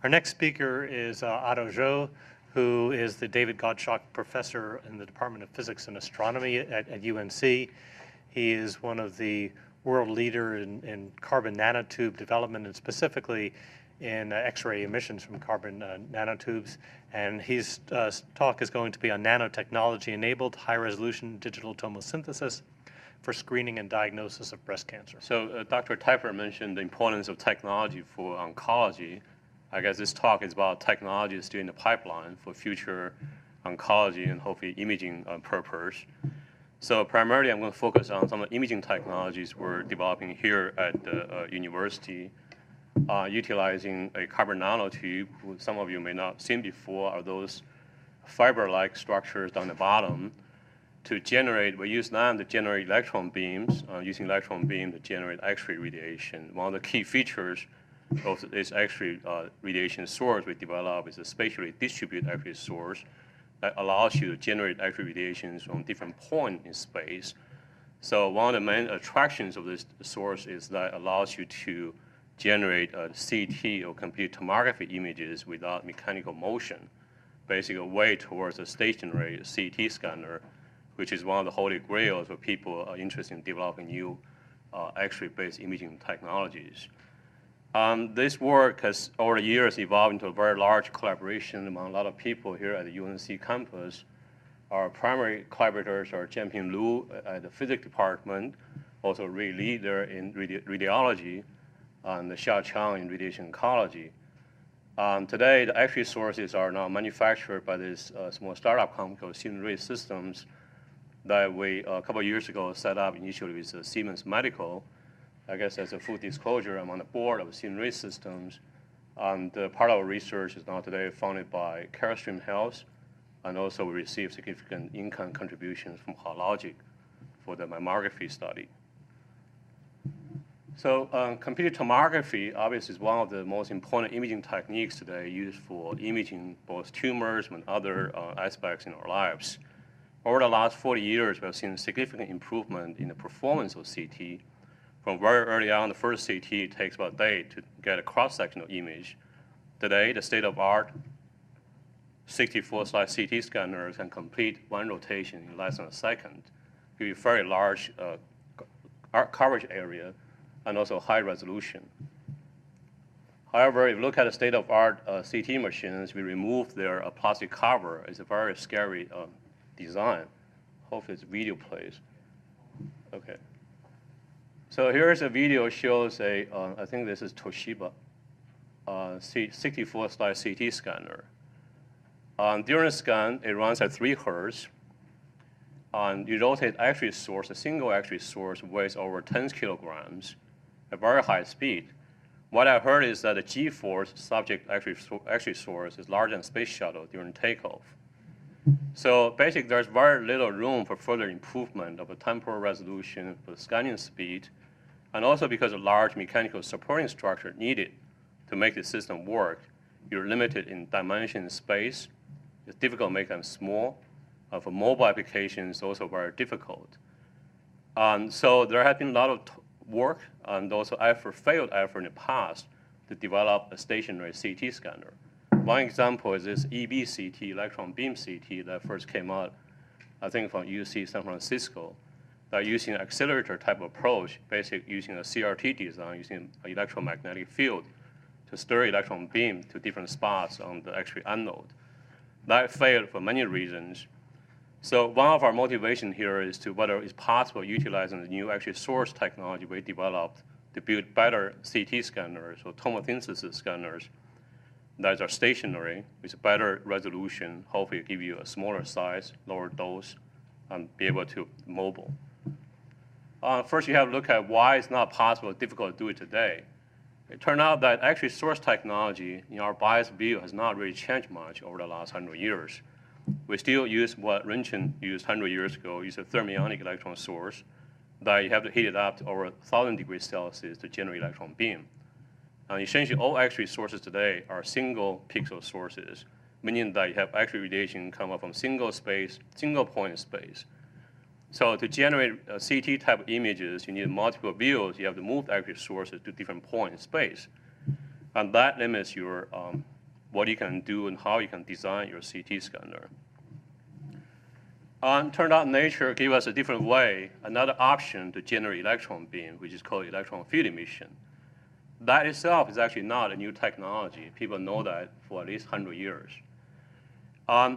Our next speaker is Otto Zhou, who is the David Gottschalk Professor in the Department of Physics and Astronomy at UNC. He is one of the world leader in carbon nanotube development, and specifically in X-ray emissions from carbon nanotubes. And his talk is going to be on nanotechnology-enabled high-resolution digital tomosynthesis for screening and diagnosis of breast cancer. So Dr. Tepper mentioned the importance of technology for oncology. I guess this talk is about technology still in the pipeline for future oncology and hopefully imaging purpose. So primarily I'm going to focus on some of the imaging technologies we're developing here at the university, utilizing a carbon nanotube, which some of you may not have seen before, are those fiber-like structures down the bottom to generate, we use them to generate electron beams, using electron beam to generate X-ray radiation. One of the key features of this X-ray radiation source we develop is a spatially distributed X-ray source that allows you to generate X-ray radiations from different points in space. So one of the main attractions of this source is that it allows you to generate CT or computed tomography images without mechanical motion, basically a way towards a stationary CT scanner, which is one of the holy grails for people interested in developing new X-ray-based imaging technologies. This work has, over the years, evolved into a very large collaboration among a lot of people here at the UNC campus. Our primary collaborators are Jianping Lu at the physics department, also Ray Li there in radiology, and Xia Chang in radiation oncology. Today, the X-ray sources are now manufactured by this small startup company called Synray Systems that we, a couple of years ago, set up initially with Siemens Medical. I guess as a full disclosure, I'm on the board of Synray Systems. And part of our research is now today funded by Carestream Health, and also we receive significant in-kind contributions from Hologic for the mammography study. So computed tomography obviously is one of the most important imaging techniques today used for imaging both tumors and other aspects in our lives. Over the last 40 years, we have seen significant improvement in the performance of CT. From very early on, the first CT takes about a day to get a cross-sectional image. Today, the state-of-art 64-slide CT scanners can complete one rotation in less than a second, give you very large coverage area and also high resolution. However, if you look at the state-of-art CT machines, we remove their plastic cover. It's a very scary design. Hopefully this video plays. Okay. So here's a video shows a, I think this is Toshiba, 64-slide CT scanner. During the scan, it runs at 3 Hertz. You rotate X-ray source, a single X-ray source weighs over 10 kilograms at very high speed. What I heard is that the G-force subject X-ray source is larger than space shuttle during takeoff. So basically, there's very little room for further improvement of the temporal resolution, for the scanning speed, and also because of large mechanical supporting structure needed to make the system work. You're limited in dimension and space. It's difficult to make them small. For mobile applications, it's also very difficult. So there has been a lot of work and also failed effort in the past to develop a stationary CT scanner. One example is this EBCT, electron beam CT, that first came out, I think, from UC San Francisco. They're using an accelerator type approach, basically using a CRT design, using an electromagnetic field to stir electron beam to different spots on the X-ray anode. That failed for many reasons. So one of our motivations here is to whether it's possible utilizing the new X-ray source technology we developed to build better CT scanners or tomosynthesis scanners that are stationary with better resolution, hopefully give you a smaller size, lower dose, and be able to mobile. First, you have to look at why it's not possible, difficult to do it today. It turned out that actually source technology, in our biased view, has not really changed much over the last 100 years. We still use what Roentgen used 100 years ago, use a thermionic electron source that you have to heat it up to over 1,000 degrees Celsius to generate electron beam. And essentially, all X-ray sources today are single pixel sources, meaning that you have X-ray radiation come up from single point in space. So to generate CT type images, you need multiple views. You have to move X-ray sources to different points in space. And that limits your what you can do and how you can design your CT scanner. Turned out nature gave us a different way, another option to generate electron beam, which is called electron field emission. That itself is actually not a new technology. People know that for at least 100 years.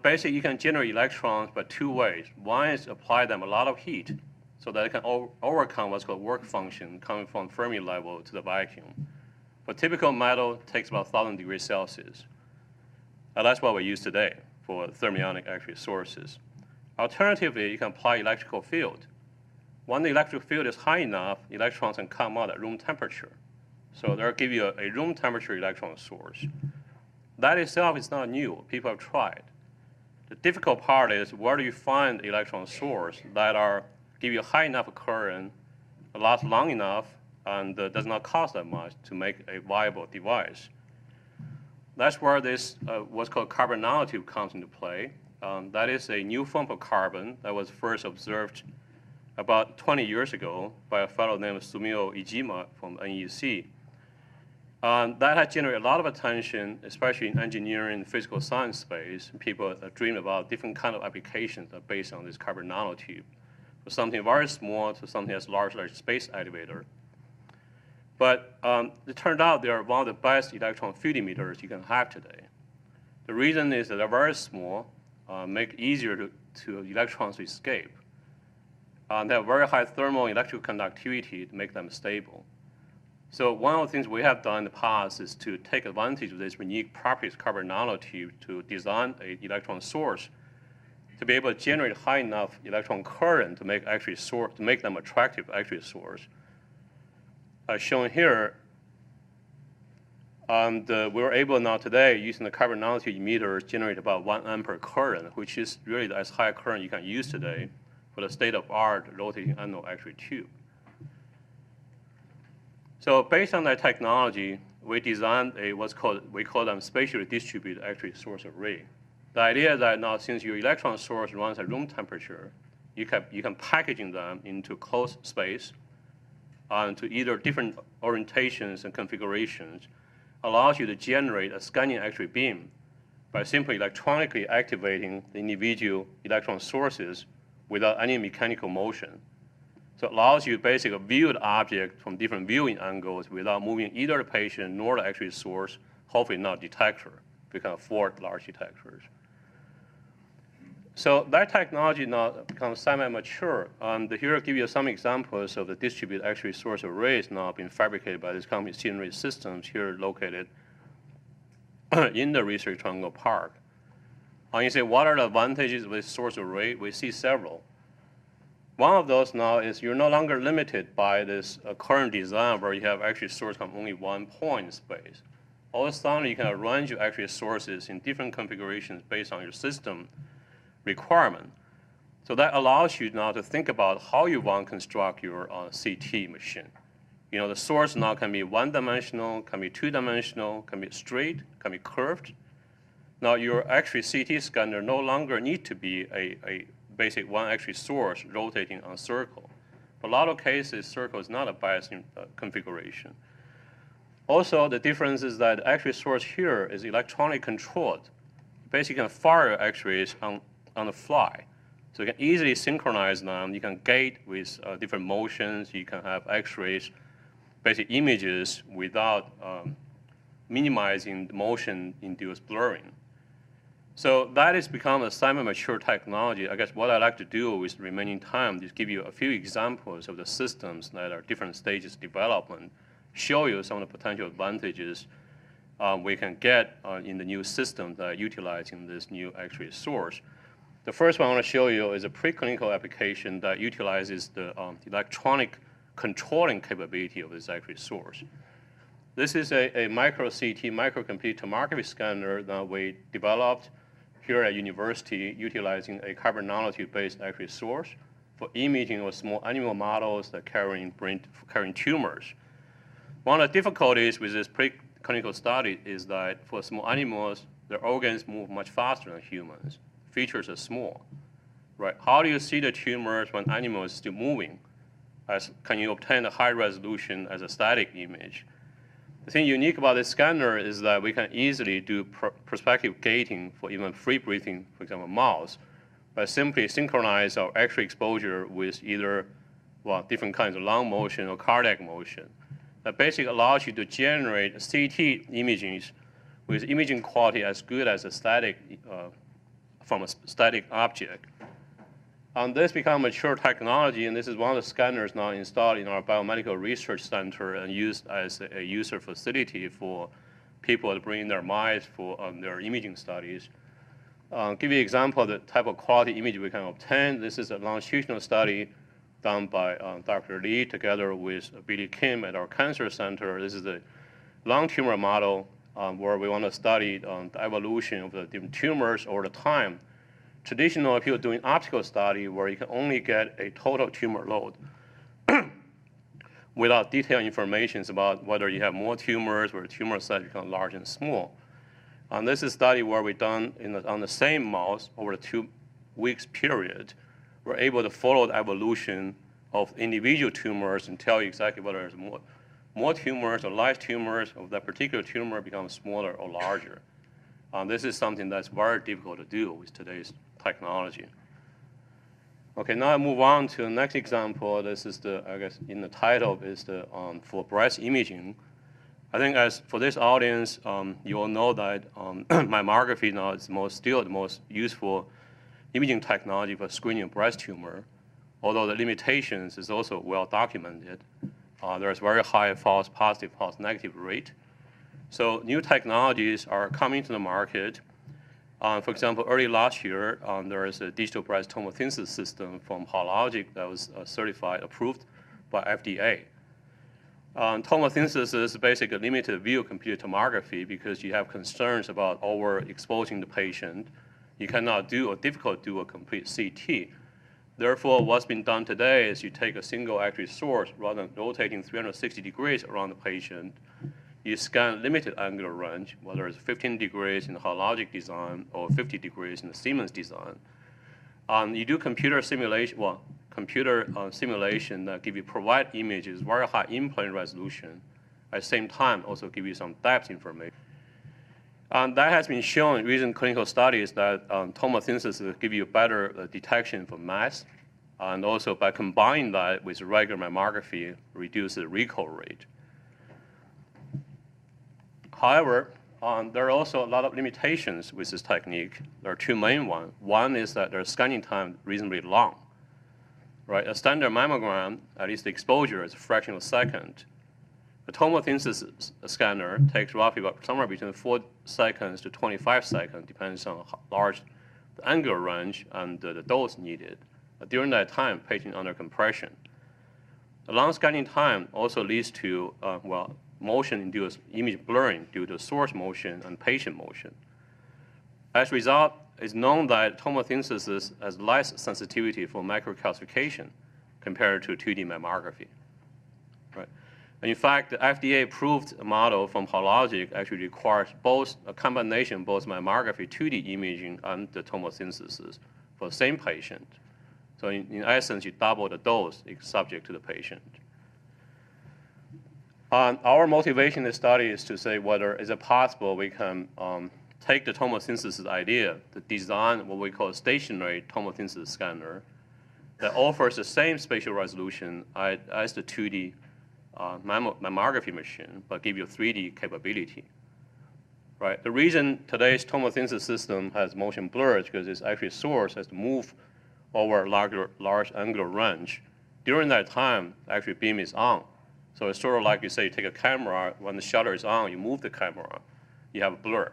Basically, you can generate electrons by two ways. One is apply them a lot of heat so that it can overcome what's called work function coming from Fermi level to the vacuum. For typical metal, it takes about 1,000 degrees Celsius. And that's what we use today for thermionic actually sources. Alternatively, you can apply electrical field. When the electric field is high enough, electrons can come out at room temperature. So they'll give you a room temperature electron source. That itself is not new. People have tried. The difficult part is where do you find electron source that give you high enough current, last long enough, and does not cost that much to make a viable device. That's where this what's called carbon nanotube comes into play. That is a new form of carbon that was first observed about 20 years ago by a fellow named Sumio Iijima from NEC. That has generated a lot of attention, especially in engineering and physical science space. People dream about different kind of applications that are based on this carbon nanotube, from something very small to something as large as a space elevator. But it turned out they are one of the best electron field emitters you can have today. The reason is that they're very small, make it easier to electrons to escape. They have very high thermal electrical conductivity to make them stable. So one of the things we have done in the past is to take advantage of this unique properties of carbon nanotube to design an electron source to be able to generate high enough electron current to make them attractive actually source. As shown here, and we're able now today, using the carbon nanotube emitters, generate about 1 ampere current, which is really as high a current you can use today for the state-of-art rotating anode actually tube. So based on that technology, we designed we call them spatially distributed actually source array. The idea is that now since your electron source runs at room temperature, you can packaging them into closed space to either different orientations and configurations, allows you to generate a scanning actually beam by simply electronically activating the individual electron sources without any mechanical motion. So it allows you to basically view the object from different viewing angles without moving either the patient nor the actual source, hopefully not detector. We can afford large detectors. So that technology now becomes semi-mature. And here I give you some examples of the distributed actually source arrays now being fabricated by this company, Scenery Systems, here located in the Research Triangle Park. And you say, what are the advantages of this source array? We see several. One of those now is you're no longer limited by this current design where you have actually source from only one point in space. All of a sudden, you can arrange your actual sources in different configurations based on your system requirement. So that allows you now to think about how you want to construct your CT machine. You know, the source now can be one-dimensional, can be two-dimensional, can be straight, can be curved. Now your actual CT scanner no longer need to be a basic one actually source rotating on a circle. For a lot of cases, circle is not a biased configuration. Also, the difference is that the actual source here is electronically controlled. Basically, you can fire X-rays on the fly. So you can easily synchronize them. You can gate with different motions. You can have X-rays, basic images without minimizing the motion-induced blurring. So that has become a semi-mature technology. I guess what I'd like to do with the remaining time is give you a few examples of the systems that are different stages of development, show you some of the potential advantages we can get in the new systems that are utilizing this new actually source. The first one I want to show you is a preclinical application that utilizes the electronic controlling capability of this actually source. This is a micro-CT, microcomputed tomography scanner that we developed here at university utilizing a carbon nanotube-based actually source for imaging of small animal models that carrying tumors. One of the difficulties with this preclinical study is that for small animals, their organs move much faster than humans. Features are small, right? How do you see the tumors when animal is still moving? Can you obtain a high resolution as a static image? The thing unique about this scanner is that we can easily do prospective gating for even free breathing, for example, mouse, by simply synchronize our X-ray exposure with either, well, different kinds of lung motion or cardiac motion. That basically allows you to generate CT images with imaging quality as good as a static, from a static object. This become mature technology, and this is one of the scanners now installed in our biomedical research center and used as a user facility for people to bring in their mice for their imaging studies. Give you an example of the type of quality image we can obtain. This is a longitudinal study done by Dr. Lee together with Billy Kim at our cancer center. This is a lung tumor model where we want to study the evolution of the different tumors over the time. Traditional people doing optical study where you can only get a total tumor load without detailed information about whether you have more tumors or tumor size become large and small. This is a study where we done on the same mouse over a 2 weeks period. We're able to follow the evolution of individual tumors and tell you exactly whether there's more tumors or less tumors of that particular tumor becomes smaller or larger. This is something that's very difficult to do with today's technology. Okay, now I move on to the next example. This is the, I guess, in the title is the for breast imaging. I think as for this audience, you all know that mammography now is still the most useful imaging technology for screening breast tumor, although the limitations is also well documented. There's very high false positive, false negative rate. So new technologies are coming to the market. For example, early last year, there is a digital breast tomosynthesis system from Hologic that was certified, approved by FDA. Tomosynthesis is basically limited view computed tomography because you have concerns about overexposing the patient. You cannot do or difficult to do a complete CT. Therefore, what's been done today is you take a single X-ray source rather than rotating 360 degrees around the patient. You scan limited angular range, whether it's 15 degrees in the Hologic design or 50 degrees in the Siemens design. You do computer simulation, simulation that provide images, very high in-plane resolution. At the same time, also give you some depth information. That has been shown in recent clinical studies that tomosynthesis will give you better detection for mass, and also by combining that with regular mammography, reduce the recall rate. However, there are also a lot of limitations with this technique. There are two main ones. One is that their scanning time reasonably long. Right? A standard mammogram, at least the exposure is a fraction of a second. A tomosynthesis scanner takes roughly about somewhere between 4 seconds to 25 seconds, depends on how large the angular range and the dose needed. During that time, patient under compression. The long scanning time also leads to, motion-induced image blurring due to source motion and patient motion. As a result, it's known that tomosynthesis has less sensitivity for microcalcification compared to 2D mammography. Right? And in fact, the FDA-approved model from Hologic actually requires both a combination, both mammography, 2D imaging, and the tomosynthesis for the same patient. So in essence, you double the dose subject to the patient. Our motivation in this study is to say whether is it possible we can take the tomosynthesis idea to design what we call a stationary tomosynthesis scanner that offers the same spatial resolution as the 2D mammography machine, but give you 3D capability. Right? The reason today's tomosynthesis system has motion blur is because it's actually source has to move over a large angular range. During that time, actually beam is on. So it's sort of like you say, you take a camera, when the shutter is on, you move the camera, you have a blur.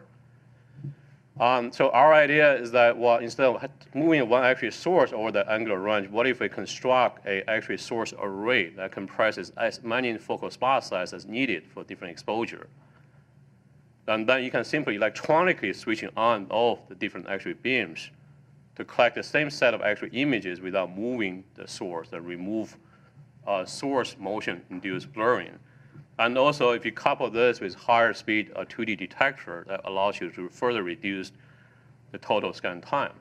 So our idea is that, well, instead of moving one X-ray source over the angular range, what if we construct a X-ray source array that compresses as many focal spot size as needed for different exposure? And then you can simply electronically switching on and off the different X-ray beams to collect the same set of X-ray images without moving the source and remove source motion-induced blurring. And also, if you couple this with higher speed 2D detector, that allows you to further reduce the total scan time.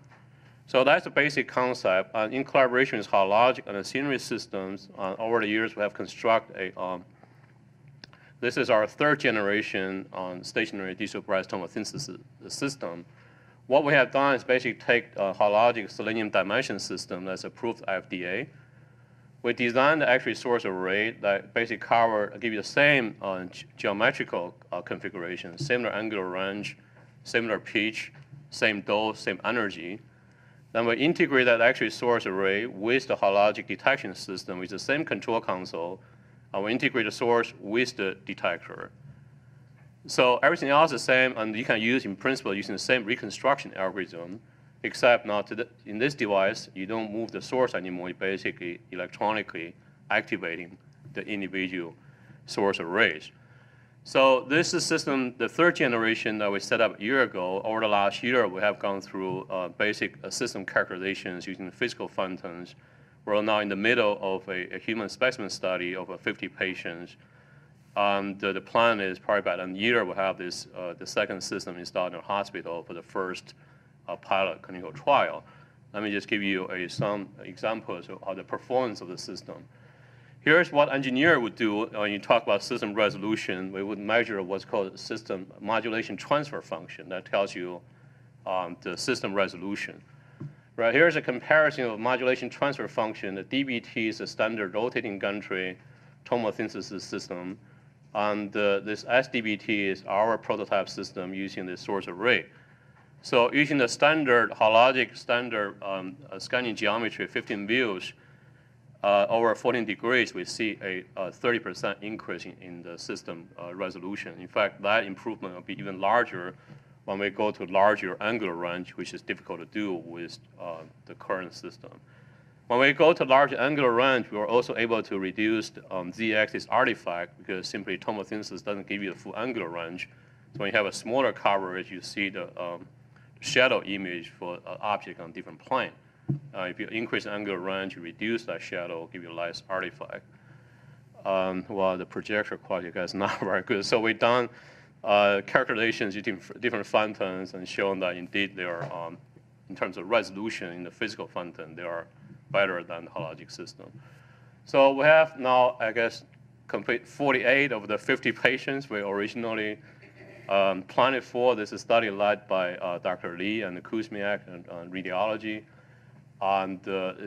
So that's the basic concept. And in collaboration with Hologic and the Scenery Systems, over the years, we have constructed the This is our third generation stationary digital bright tomosynthesis system. What we have done is basically take a hologic selenium dimension system that's approved FDA. We designed the actual source array that basically give you the same geometrical configuration, similar angular range, similar pitch, same dose, same energy. Then we integrate that actual source array with the hologic detection system with the same control console, and we integrate the source with the detector. So everything else is the same, and you can use, in principle, using the same reconstruction algorithm, except now in this device, you don't move the source anymore. You're basically electronically activating the individual source arrays. So this is system, the third generation that we set up a year ago. Over the last year, we have gone through basic system characterizations using physical functions. We're now in the middle of a human specimen study of 50 patients. The plan is probably about a year we'll have this, the second system installed in a hospital for the first pilot clinical trial. Let me just give you some examples of the performance of the system. Here's what engineer would do when you talk about system resolution. We would measure what's called system modulation transfer function. That tells you the system resolution. Right, here's a comparison of modulation transfer function. The DBT is a standard rotating gantry tomosynthesis system. And this SDBT is our prototype system using the source array. So using the standard hologic standard scanning geometry, 15 views, over 14 degrees, we see a 30% increase in the system resolution. In fact, that improvement will be even larger when we go to larger angular range, which is difficult to do with the current system. When we go to large angular range, we are also able to reduce the z-axis artifact because simply tomosynthesis doesn't give you the full angular range. So when you have a smaller coverage, you see the shadow image for an object on different plane. If you increase the angular range, you reduce that shadow, give you less artifact. Well, the projector quality is not very good. So we've done calculations using different fountains and shown that indeed they are, in terms of resolution in the physical fountain, they are better than the hologic system. So we have now, I guess, complete 48 of the 50 patients we originally planned for. This is a study led by Dr. Lee and Kuzmiak on radiology. And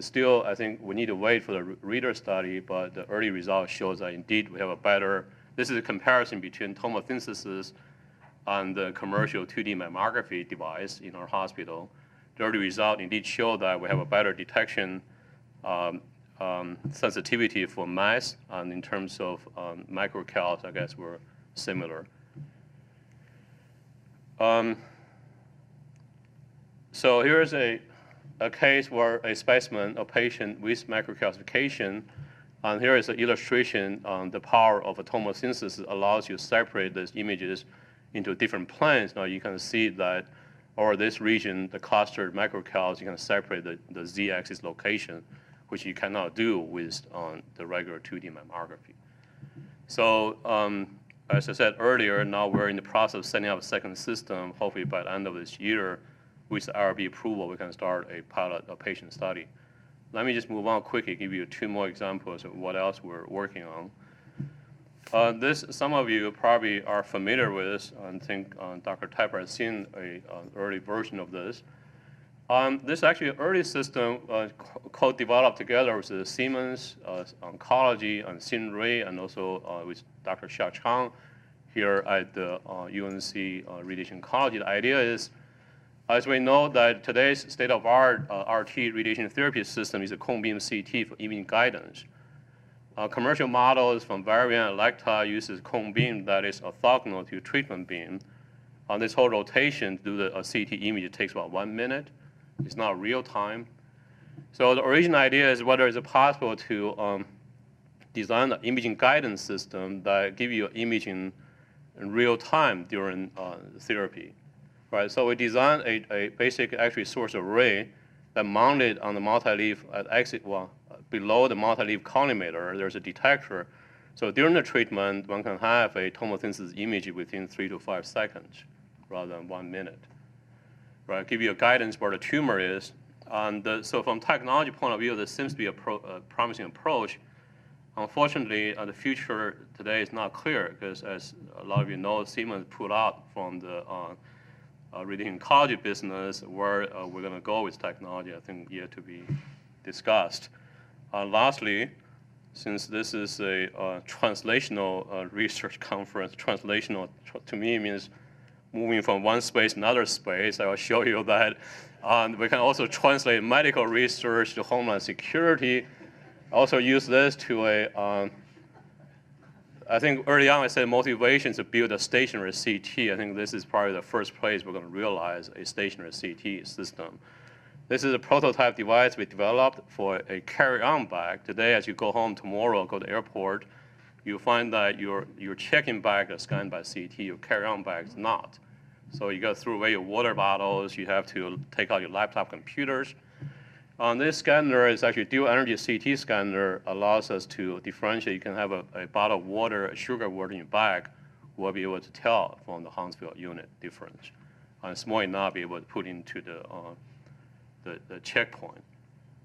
still, I think we need to wait for the reader study, but the early result shows that indeed we have a better, this is a comparison between tomosynthesis and the commercial 2D mammography device in our hospital. The early result indeed show that we have a better detection sensitivity for mass, and in terms of microcals, I guess we're similar. So here's a case where a specimen, a patient with microcalcification, and here is an illustration on the power of a tomosynthesis allows you to separate these images into different planes. Now you can see that over this region, the clustered microcals, you can separate the z-axis location, which you cannot do with the regular 2D mammography. So as I said earlier, now we're in the process of setting up a second system. Hopefully by the end of this year, with IRB approval, we can start a pilot, a patient study. Let me just move on quickly, give you 2 more examples of what else we're working on. This, some of you probably are familiar with this, and think Dr. Tepper has seen an early version of this. This is actually an early system co-developed together with the Siemens Oncology and Sinray, and also with Dr. Xia Chang here at the UNC Radiation Oncology. The idea is, as we know that today's state-of-art RT radiation therapy system is a cone beam CT for imaging guidance. Commercial models from Varian and Electron uses cone beam that is orthogonal to treatment beam. On this whole rotation to do the CT image, it takes about 1 minute. It's not real time. So the original idea is whether it's possible to design an imaging guidance system that give you imaging in real time during therapy. Right, so we designed a basic actually source array that mounted on the multi-leaf at exit, well, below the multi-leaf collimator, there's a detector. So during the treatment, one can have a tomosynthesis image within 3 to 5 seconds rather than 1 minute. Right, give you a guidance where the tumor is. And so from technology point of view, this seems to be a promising approach. Unfortunately, the future today is not clear because, as a lot of you know, Siemens pulled out from the radiation oncology business. Where we're going to go with technology, I think, yet to be discussed. Lastly, since this is a translational research conference, translational to me means moving from one space to another space. I will show you that. We can also translate medical research to homeland security. Also use this to I think early on I said motivation to build a stationary CT. I think this is probably the first place we're going to realize a stationary CT system. This is a prototype device we developed for a carry-on bag. Today, as you go home tomorrow, go to the airport, you find that your check-in bag is scanned by CT, your carry-on bag is not. So you got to throw away your water bottles, you have to take out your laptop computers. This scanner is actually dual energy CT scanner, allows us to differentiate. You can have a bottle of water, a sugar water in your bag. We'll be able to tell from the Huntsville unit difference. And small enough to be able to put into the checkpoint.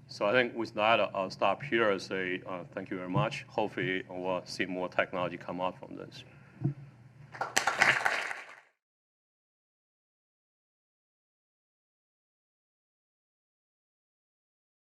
So I think with that, I'll stop here and say thank you very much. Hopefully we'll see more technology come out from this.